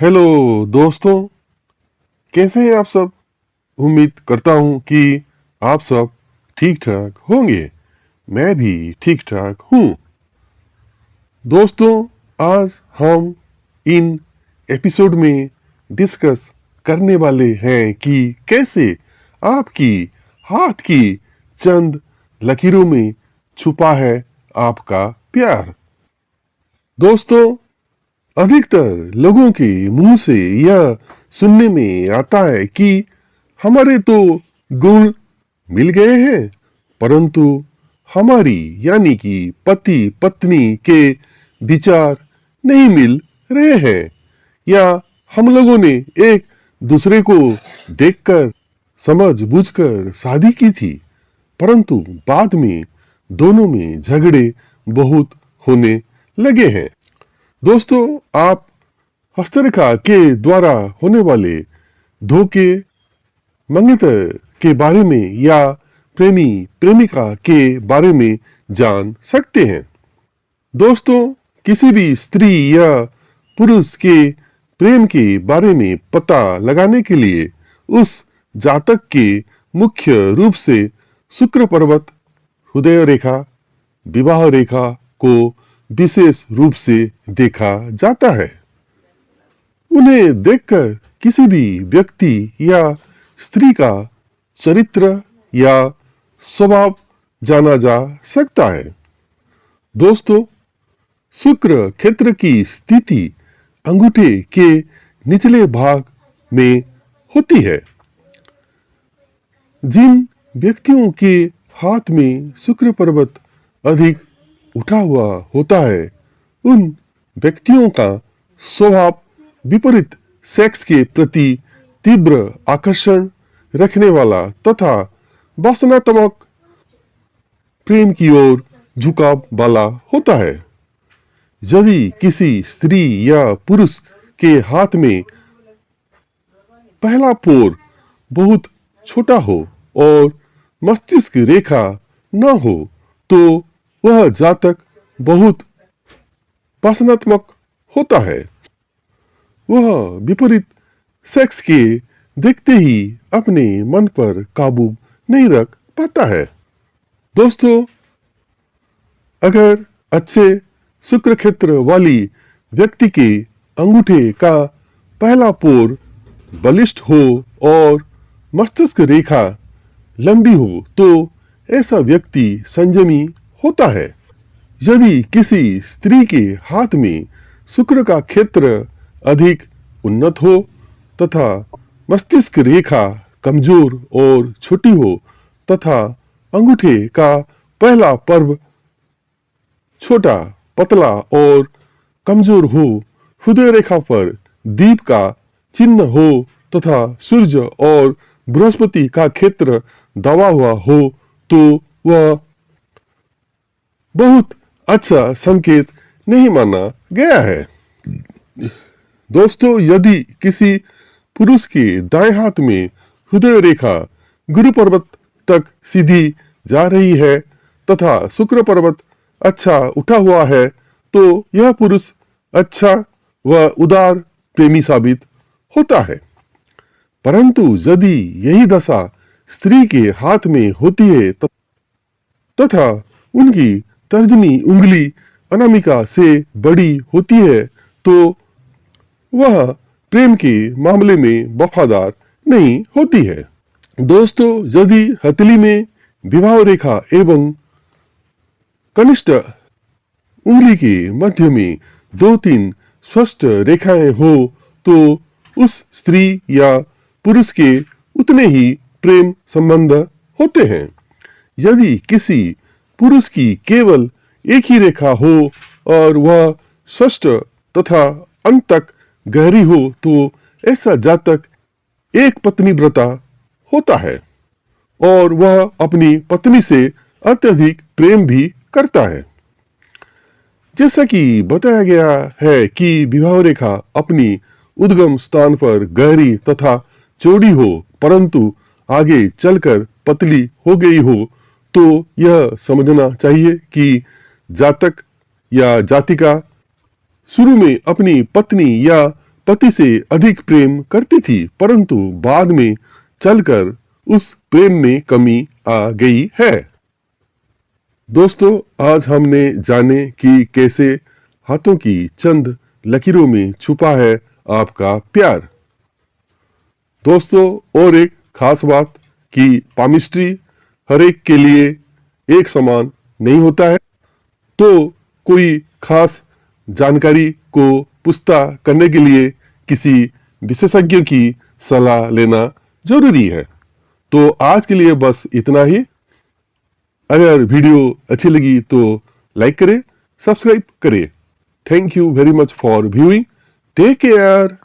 Hello दोस्तों, कैसे हैं आप सब। उम्मीद करता हूं कि आप सब ठीक ठाक होंगे। मैं भी ठीक ठाक हूं। दोस्तों, आज हम इन एपिसोड में डिस्कस करने वाले हैं कि कैसे आपकी हाथ की चंद लकीरों में छुपा है आपका प्यार। दोस्तों, अधिकतर लोगों के मुंह से यह सुनने में आता है कि हमारे तो गुण मिल गए हैं, परंतु हमारी यानी कि पति पत्नी के विचार नहीं मिल रहे हैं, या हम लोगों ने एक दूसरे को देखकर समझ बूझकर शादी की थी, परंतु बाद में दोनों में झगड़े बहुत होने लगे हैं। दोस्तों, आप हस्तरेखा के द्वारा होने वाले धोखे, मंगेतर के बारे में या प्रेमी प्रेमिका के बारे में जान सकते हैं। दोस्तों, किसी भी स्त्री या पुरुष के प्रेम के बारे में पता लगाने के लिए उस जातक के मुख्य रूप से शुक्र पर्वत, हृदय रेखा, विवाह रेखा को विशेष रूप से देखा जाता है। उन्हें देखकर किसी भी व्यक्ति या स्त्री का चरित्र या स्वभाव जाना जा सकता है। दोस्तों, शुक्र क्षेत्र की स्थिति अंगूठे के निचले भाग में होती है। जिन व्यक्तियों के हाथ में शुक्र पर्वत अधिक उठा हुआ होता है, उन व्यक्तियों का स्वभाव विपरीत सेक्स के प्रति तीव्र आकर्षण रखने वाला तथा वासनात्मक प्रेम की ओर झुकाव वाला होता है। यदि किसी स्त्री या पुरुष के हाथ में पहला पोर बहुत छोटा हो और मस्तिष्क रेखा न हो, तो वह जातक बहुत वासनात्मक होता है। वह विपरीत सेक्स के देखते ही अपने मन पर काबू नहीं रख पाता है। दोस्तों, अगर अच्छे शुक्र क्षेत्र वाली व्यक्ति के अंगूठे का पहला पोर बलिष्ठ हो और मस्तिष्क रेखा लंबी हो, तो ऐसा व्यक्ति संयमी होता है। यदि किसी स्त्री के हाथ में शुक्र का क्षेत्र अधिक उन्नत हो तथा मस्तिष्क रेखा कमजोर और छोटी हो तथा अंगूठे का पहला पर्व छोटा, पतला और कमजोर हो, हृदय रेखा पर दीप का चिन्ह हो तथा सूर्य और बृहस्पति का क्षेत्र दबा हुआ हो, तो वह बहुत अच्छा संकेत नहीं माना गया है। दोस्तों, यदि किसी पुरुष के दाएं हाथ में हृदय रेखा गुरु पर्वत तक सीधी जा रही है तथा शुक्र पर्वत अच्छा उठा हुआ है, तो यह पुरुष अच्छा व उदार प्रेमी साबित होता है। परंतु यदि यही दशा स्त्री के हाथ में होती है तथा उनकी तर्जनी उंगली अनामिका से बड़ी होती है, तो वह प्रेम के मामले में वफादार नहीं होती है। दोस्तों, यदि हथेली में विवाह रेखा एवं कनिष्ठ उंगली के मध्य में 2-3 स्पष्ट रेखाएं हो, तो उस स्त्री या पुरुष के उतने ही प्रेम संबंध होते हैं। यदि किसी पुरुष की केवल एक ही रेखा हो और वह स्पष्ट तथा अंत तक गहरी हो, तो ऐसा जातक एक पत्नी व्रता होता है और वह अपनी पत्नी से अत्यधिक प्रेम भी करता है। जैसा कि बताया गया है कि विवाह रेखा अपनी उद्गम स्थान पर गहरी तथा चौड़ी हो, परंतु आगे चलकर पतली हो गई हो, तो यह समझना चाहिए कि जातक या जातिका शुरू में अपनी पत्नी या पति से अधिक प्रेम करती थी, परंतु बाद में चलकर उस प्रेम में कमी आ गई है। दोस्तों, आज हमने जाने कि कैसे हाथों की चंद लकीरों में छुपा है आपका प्यार। दोस्तों, और एक खास बात कि पामिस्ट्री हर एक के लिए एक समान नहीं होता है, तो कोई खास जानकारी को पुख्ता करने के लिए किसी विशेषज्ञ की सलाह लेना जरूरी है। तो आज के लिए बस इतना ही। अगर वीडियो अच्छी लगी तो लाइक करें, सब्सक्राइब करें। Thank you very much for viewing. Take care.